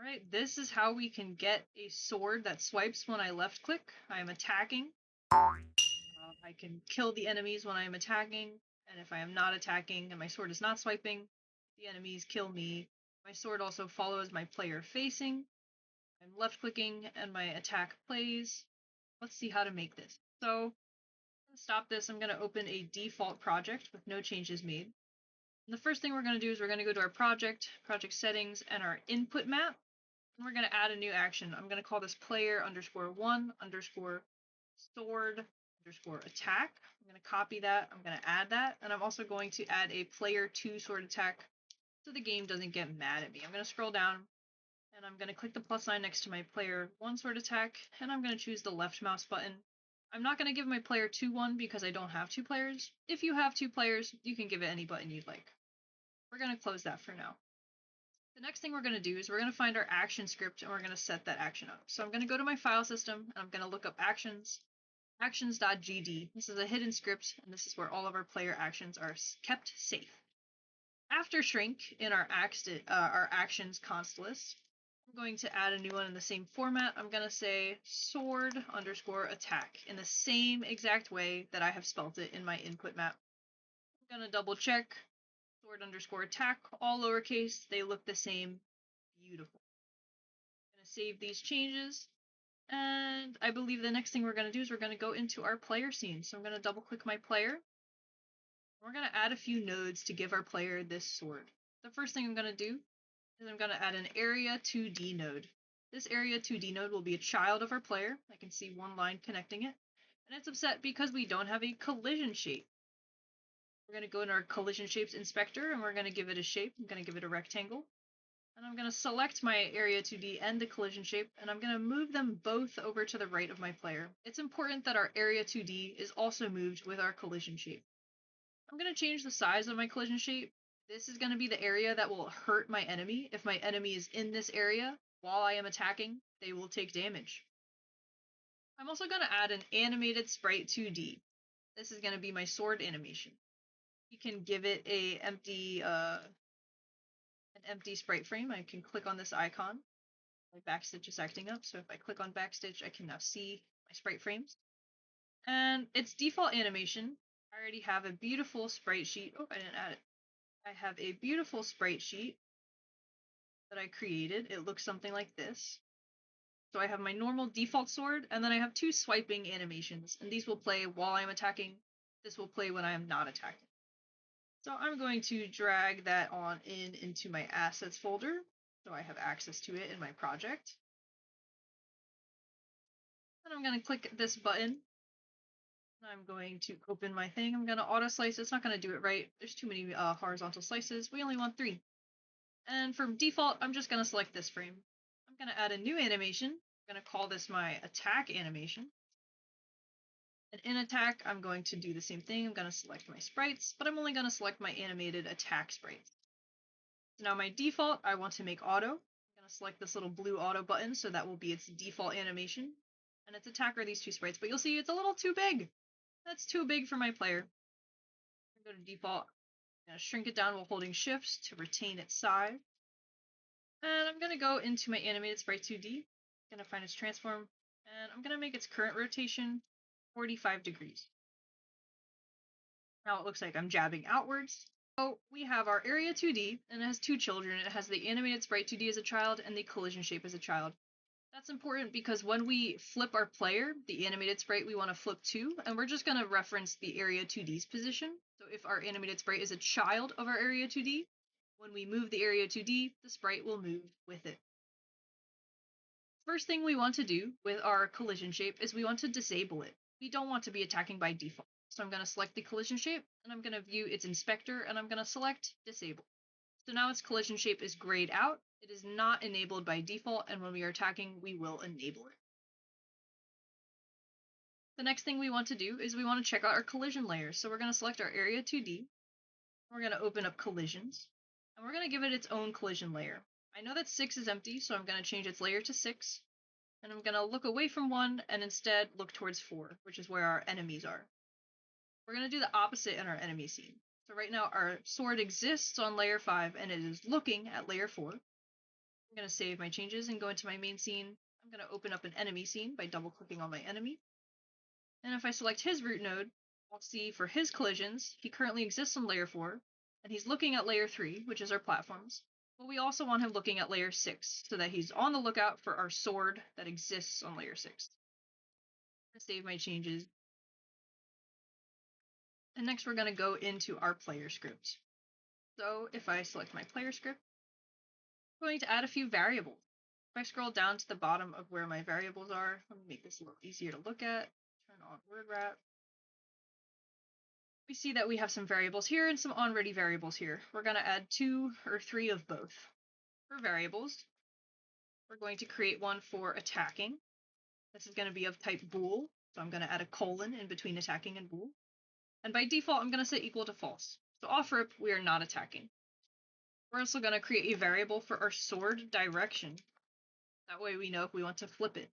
Alright, this is how we can get a sword that swipes when I left click. I am attacking. I can kill the enemies when I am attacking, and if I am not attacking and my sword is not swiping, the enemies kill me. My sword also follows my player facing. I'm left clicking and my attack plays. Let's see how to make this. So, to stop this, I'm going to open a default project with no changes made. And the first thing we're going to do is we're going to go to our project settings, and our input map. And we're going to add a new action. I'm going to call this player_1_sword_attack. I'm going to copy that. I'm going to add that. And I'm also going to add a player2 sword attack so the game doesn't get mad at me. I'm going to scroll down and I'm going to click the plus sign next to my player1 sword attack, and I'm going to choose the left mouse button. I'm not going to give my player2 one because I don't have two players. If you have two players, you can give it any button you'd like. We're going to close that for now. The next thing we're going to do is we're going to find our action script and we're going to set that action up. So I'm going to go to my file system and I'm going to look up actions.gd. This is a hidden script, and this is where all of our player actions are kept safe. After shrink in our actions const list, I'm going to add a new one in the same format. I'm going to say sword_attack in the same exact way that I have spelt it in my input map. I'm going to double check. Sword_attack, all lowercase, they look the same. Beautiful. I'm going to save these changes, and I believe the next thing we're going to do is we're going to go into our player scene. So I'm going to double click my player. We're going to add a few nodes to give our player this sword. The first thing I'm going to do is I'm going to add an area 2D node. This area 2D node will be a child of our player. I can see one line connecting it, and it's upset because we don't have a collision shape. We're going to go in our collision shapes inspector and we're going to give it a shape. I'm going to give it a rectangle. And I'm going to select my area 2D and the collision shape, and I'm going to move them both over to the right of my player. It's important that our area 2D is also moved with our collision shape. I'm going to change the size of my collision shape. This is going to be the area that will hurt my enemy. If my enemy is in this area while I am attacking, they will take damage. I'm also going to add an animated sprite 2D. This is going to be my sword animation. You can give it an empty sprite frame. I can click on this icon. My Backstitch is acting up, so if I click on Backstitch, I can now see my sprite frames. And its default animation, I already have a beautiful sprite sheet. Oh, I didn't add it. I have a beautiful sprite sheet that I created. It looks something like this. So I have my normal default sword, and then I have two swiping animations, and these will play while I'm attacking. This will play when I am not attacking. So I'm going to drag that on into my assets folder, so I have access to it in my project. And I'm going to click this button. I'm going to open my thing. I'm going to auto slice. It's not going to do it right. There's too many horizontal slices. We only want 3. And for default, I'm just going to select this frame. I'm going to add a new animation. I'm going to call this my attack animation. And in attack, I'm going to do the same thing. I'm going to select my sprites, but I'm only going to select my animated attack sprites. So now my default, I want to make auto. I'm going to select this little blue auto button, so that will be its default animation. And its attack are these two sprites, but you'll see it's a little too big. That's too big for my player. I'm going to go to default. I'm going to shrink it down while holding shift to retain its size. And I'm going to go into my animated sprite 2D. I'm going to find its transform, and I'm going to make its current rotation 45 degrees. Now it looks like I'm jabbing outwards. So we have our area 2D, and it has two children. It has the animated sprite 2D as a child and the collision shape as a child. That's important because when we flip our player, the animated sprite we want to flip to, and we're just going to reference the area 2D's position. So if our animated sprite is a child of our area 2D, when we move the area 2D, the sprite will move with it. First thing we want to do with our collision shape is we want to disable it. We don't want to be attacking by default. So I'm going to select the collision shape, and I'm going to view its inspector, and I'm going to select disable. So now its collision shape is grayed out. It is not enabled by default, and when we are attacking, we will enable it. The next thing we want to do is we want to check out our collision layers. So we're going to select our area 2D. We're going to open up collisions, and we're going to give it its own collision layer. I know that 6 is empty, so I'm going to change its layer to 6. And I'm going to look away from 1 and instead look towards 4, which is where our enemies are. We're going to do the opposite in our enemy scene. So right now our sword exists on layer 5 and it is looking at layer 4. I'm going to save my changes and go into my main scene. I'm going to open up an enemy scene by double-clicking on my enemy. And if I select his root node, I'll see for his collisions, he currently exists on layer 4, and he's looking at layer 3, which is our platforms. But we also want him looking at layer 6, so that he's on the lookout for our sword that exists on layer 6. I'm going to save my changes. And next we're going to go into our player script. So if I select my player script, I'm going to add a few variables. If I scroll down to the bottom of where my variables are, let me make this a little easier to look at. Turn on word wrap. We see that we have some variables here and some onReady variables here. We're going to add 2 or 3 of both. For variables, we're going to create one for attacking. This is going to be of type bool, so I'm going to add a colon in between attacking and bool. And by default, I'm going to set equal to false. So off rip, we are not attacking. We're also going to create a variable for our sword direction. That way we know if we want to flip it.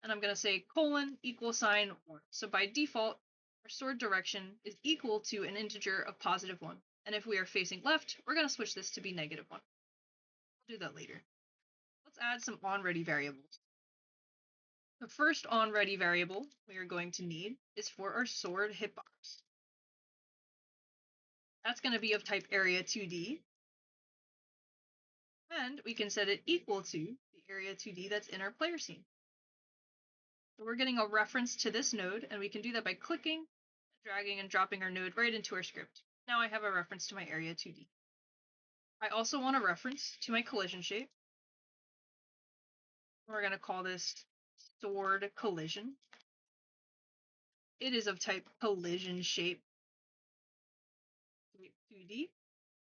And I'm going to say colon equal sign 1. So by default, our sword direction is equal to an integer of +1. And if we are facing left, we're going to switch this to be -1. We'll do that later. Let's add some onReady variables. The first onReady variable we are going to need is for our sword hitbox. That's going to be of type area 2D. And we can set it equal to the area 2D that's in our player scene. So we're getting a reference to this node, and we can do that by clicking, dragging, and dropping our node right into our script. Now I have a reference to my area 2D. I also want a reference to my collision shape. We're going to call this sword collision. It is of type collision shape 2D.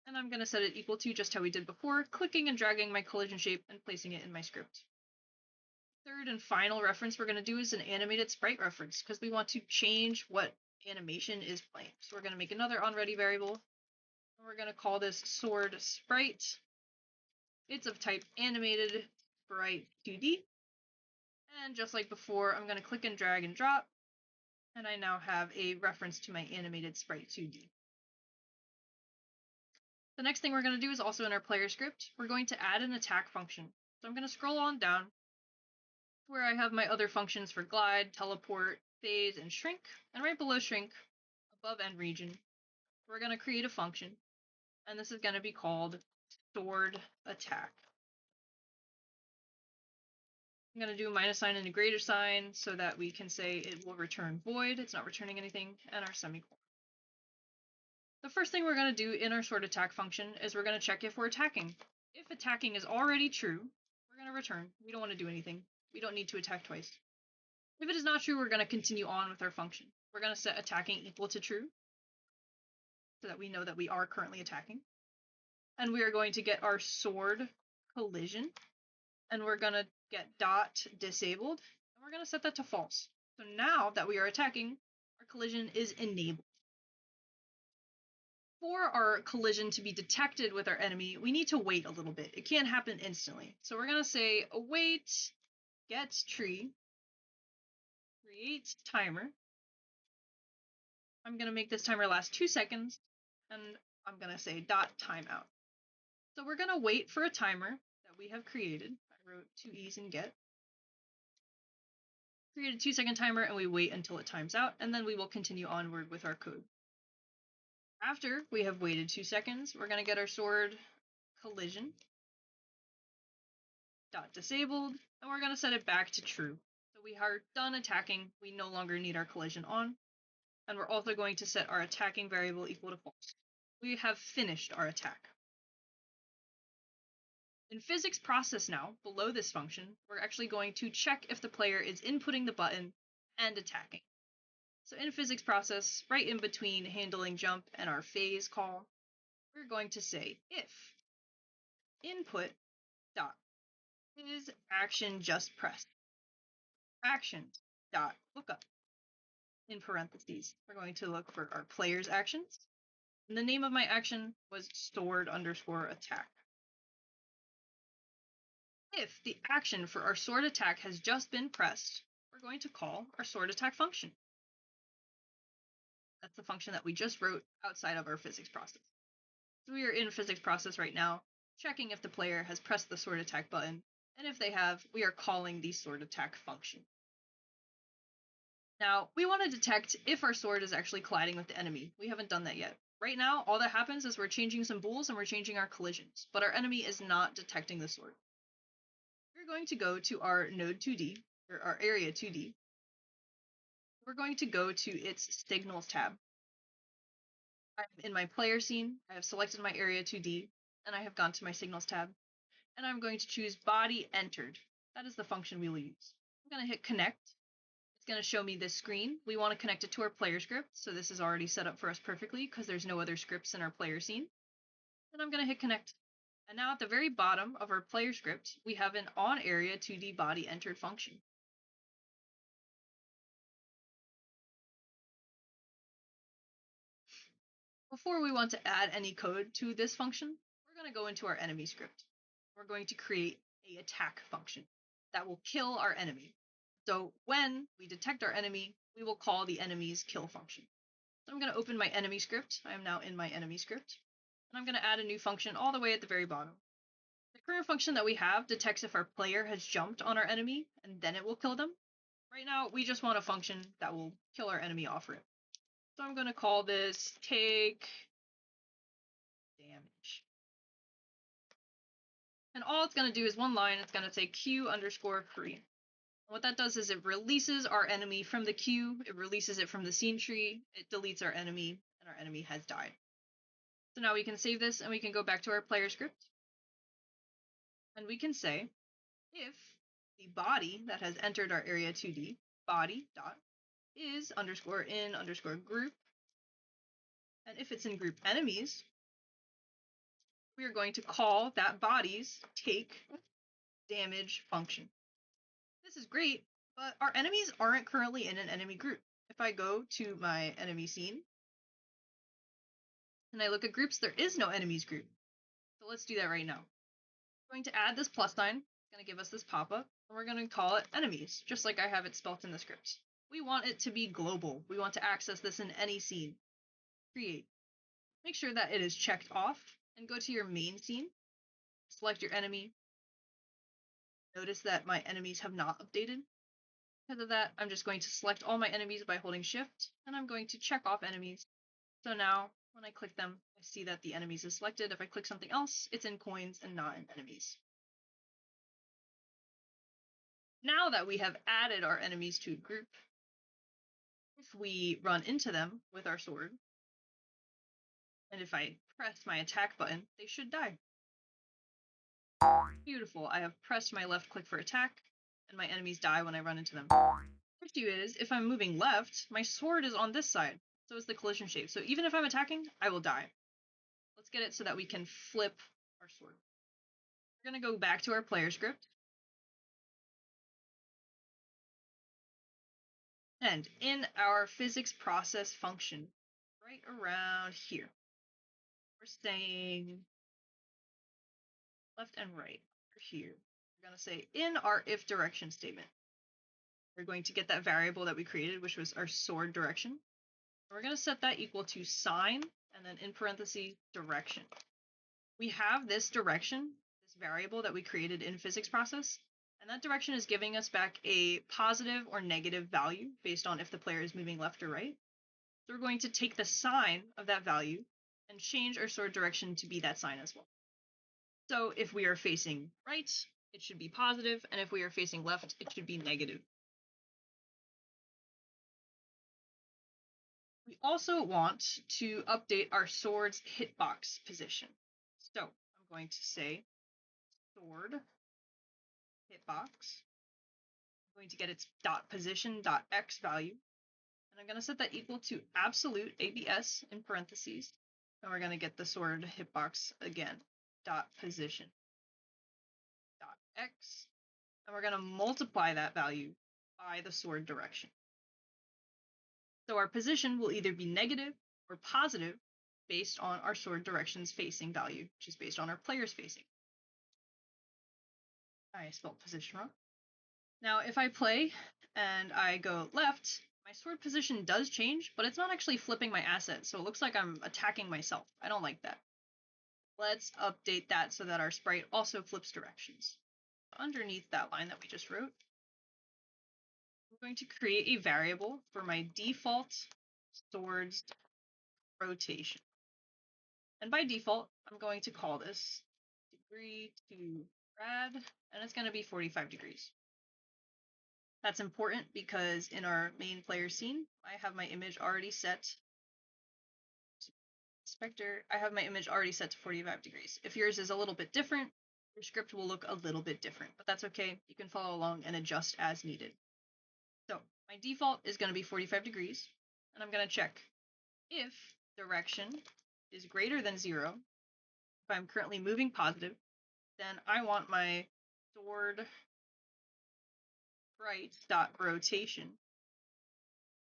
And I'm going to set it equal to just how we did before, clicking and dragging my collision shape and placing it in my script. Third and final reference we're going to do is an animated sprite reference, because we want to change what animation is playing. So we're going to make another onReady variable, and we're going to call this sword sprite. It's of type animated sprite 2D. And just like before, I'm going to click and drag and drop, and I now have a reference to my animated sprite 2D. The next thing we're going to do is also in our player script. We're going to add an attack function. So I'm going to scroll on down where I have my other functions for glide, teleport, phase, and shrink. And right below shrink, above end region, we're going to create a function. And this is going to be called sword attack. I'm going to do a minus sign and a greater sign so that we can say it will return void. It's not returning anything, and our semicolon. The first thing we're going to do in our sword attack function is we're going to check if we're attacking. If attacking is already true, we're going to return. We don't want to do anything. We don't need to attack twice. If it is not true, we're going to continue on with our function. We're going to set attacking equal to true so that we know that we are currently attacking. And we are going to get our sword collision, and we're going to get dot disabled, and we're going to set that to false. So now that we are attacking, our collision is enabled. For our collision to be detected with our enemy, we need to wait a little bit. It can't happen instantly. So we're going to say await get tree, create timer. I'm going to make this timer last 2 seconds, and I'm going to say dot timeout. So we're going to wait for a timer that we have created. I wrote 2 E's in get. Create a 2-second timer, and we wait until it times out, and then we will continue onward with our code. After we have waited 2 seconds, we're going to get our sword collision dot disabled, and we're going to set it back to true. So we are done attacking. We no longer need our collision on, and we're also going to set our attacking variable equal to false. We have finished our attack. In physics process now, below this function, we're actually going to check if the player is inputting the button and attacking. So in physics process, right in between handling jump and our phase call, we're going to say if input dot is action just pressed action dot lookup. In parentheses, we're going to look for our player's actions. And the name of my action was sword_attack. If the action for our sword attack has just been pressed, we're going to call our sword attack function. That's the function that we just wrote outside of our physics process. So we are in physics process right now. checking if the player has pressed the sword attack button, and if they have, we are calling the sword attack function. Now, we want to detect if our sword is actually colliding with the enemy. We haven't done that yet. Right now, all that happens is we're changing some bools and we're changing our collisions, but our enemy is not detecting the sword. We're going to go to our node 2D, or our area 2D. We're going to go to its signals tab. I'm in my player scene, I have selected my area 2D, and I have gone to my signals tab, and I'm going to choose body entered. That is the function we will use. I'm going to hit connect. It's going to show me this screen. We want to connect it to our player script, so this is already set up for us perfectly because there's no other scripts in our player scene. And I'm going to hit connect. And now at the very bottom of our player script, we have an on-area 2D body entered function. Before we want to add any code to this function, we're going to go into our enemy script. We're going to create an attack function that will kill our enemy. So when we detect our enemy, we will call the enemy's kill function. So I'm going to open my enemy script. I am now in my enemy script. And I'm going to add a new function all the way at the very bottom. The current function that we have detects if our player has jumped on our enemy, and then it will kill them. Right now, we just want a function that will kill our enemy off rip. So I'm going to call this take damage. And all it's going to do is one line. It's going to say Q_free. What that does is it releases our enemy from the queue, it releases it from the scene tree, it deletes our enemy, and our enemy has died. So now we can save this and we can go back to our player script. And we can say if the body that has entered our area 2D, body dot, is _in_group, and if it's in group enemies, we are going to call that body's take damage function. This is great, but our enemies aren't currently in an enemy group. If I go to my enemy scene and I look at groups, there is no enemies group. So let's do that right now. I'm going to add this plus sign. It's going to give us this pop-up, and we're going to call it enemies, just like I have it spelt in the script. We want it to be global. We want to access this in any scene. Create. Make sure that it is checked off, and go to your main scene. Select your enemy. Notice that my enemies have not updated. Because of that, I'm just going to select all my enemies by holding shift, and I'm going to check off enemies. So now, when I click them, I see that the enemies is selected. If I click something else, it's in coins and not in enemies. Now that we have added our enemies to a group, if we run into them with our sword, and if I press my attack button, they should die. Beautiful, I have pressed my left click for attack, and my enemies die when I run into them. The issue is, if I'm moving left, my sword is on this side, so it's the collision shape. So even if I'm attacking, I will die. Let's get it so that we can flip our sword. We're going to go back to our player script. And in our physics process function, right around here, we're saying left and right here. We're going to say in our if direction statement, we're going to get that variable that we created, which was our sword direction. We're going to set that equal to sign and then in parentheses direction. We have this direction, this variable that we created in physics process, and that direction is giving us back a positive or negative value based on if the player is moving left or right. So we're going to take the sign of that value and change our sword direction to be that sign as well. So if we are facing right, it should be positive, and if we are facing left, it should be negative. We also want to update our sword's hitbox position. So I'm going to say sword hitbox. I'm going to get its .position.x value, and I'm going to set that equal to absolute ABS in parentheses, and we're going to get the sword hitbox again, .position.x, and we're going to multiply that value by the sword direction. So our position will either be negative or positive based on our sword direction's facing value, which is based on our player's facing. I spelled position wrong. Now, if I play and I go left, my sword position does change, but it's not actually flipping my asset, so it looks like I'm attacking myself. I don't like that. let's update that so that our sprite also flips directions. Underneath that line that we just wrote, I'm going to create a variable for my default swords rotation. And by default, I'm going to call this degree to rad, and it's going to be 45 degrees. That's important because in our main player scene, I have my image already set. Inspector, I have my image already set to 45 degrees. If yours is a little bit different, your script will look a little bit different, but that's okay. You can follow along and adjust as needed. So my default is going to be 45 degrees, and I'm going to check if direction is greater than 0. If I'm currently moving positive, then I want my sword sprite.rotation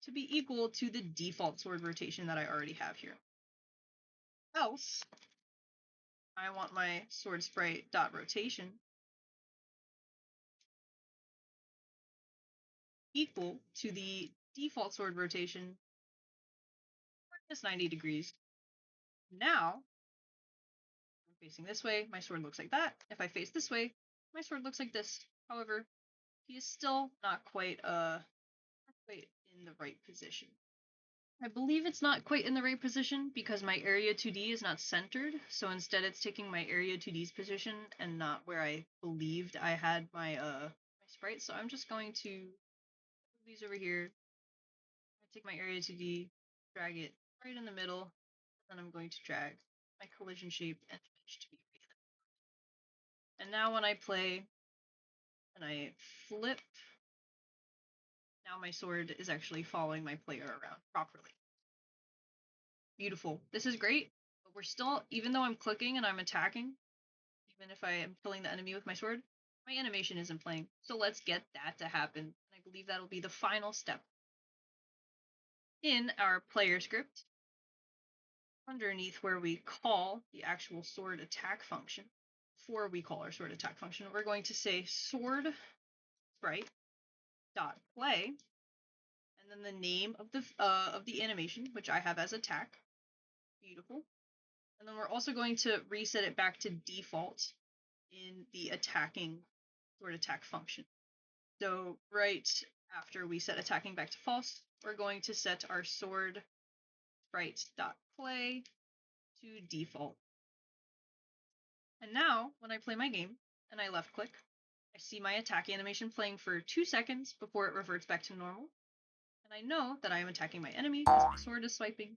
to be equal to the default sword rotation that I already have here. Else, I want my sword sprite.rotation equal to the default sword rotation minus 90 degrees. Now, I'm facing this way, my sword looks like that. If I face this way, my sword looks like this. However, he is still not quite in the right position. I believe it's not quite in the right position because my area 2D is not centered. So instead it's taking my area 2D's position and not where I believed I had my sprite. So I'm just going to move these over here. I take my area 2D, drag it right in the middle, and then I'm going to drag my collision shape and image to be right. And now when I play and I flip, now my sword is actually following my player around properly. Beautiful. This is great, but we're still, even though I'm clicking and I'm attacking, even if I am killing the enemy with my sword, my animation isn't playing. So let's get that to happen. And I believe that'll be the final step. In our player script, underneath where we call the actual sword attack function, before we call our sword attack function, we're going to say sword sprite dot play, and then the name of the animation, which I have as attack. Beautiful. And then we're also going to reset it back to default in the attacking sword attack function. So right after we set attacking back to false, we're going to set our sword sprite.play to default. And now when I play my game and I left click, I see my attack animation playing for 2 seconds before it reverts back to normal. And I know that I am attacking my enemy because my sword is swiping.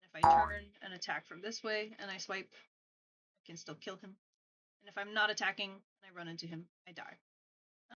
And if I turn and attack from this way and I swipe, I can still kill him. And if I'm not attacking and I run into him, I die.